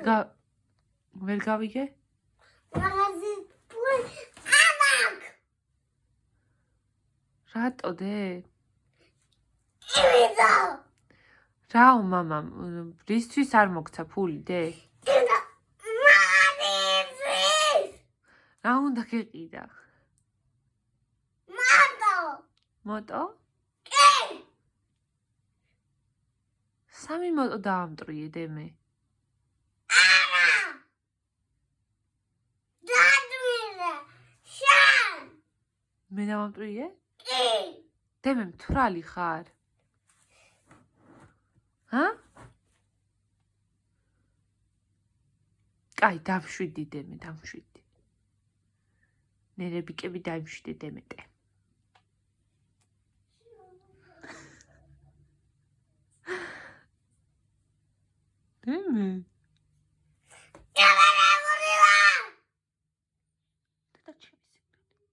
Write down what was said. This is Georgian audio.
ვერ გავიგე? მაღაზი პული ამაკ. რატო დე? იმედო. რაო მამა, რისთვის არ მოგცა ფული დე? რა უნდა გეყიდა? მოტო? კი. სამი მოტო დაამტრიე დემე. არა. დადმირე. შენ. მე დავამტრიე? კი. დემე მთვრალი ხარ? ჰა? კაი, დამშვიდი დემე, დამშვიდი. ნერებიკები დაიმშვიდე დემეტე. დემე. გამარებული ვარ. და ჩემი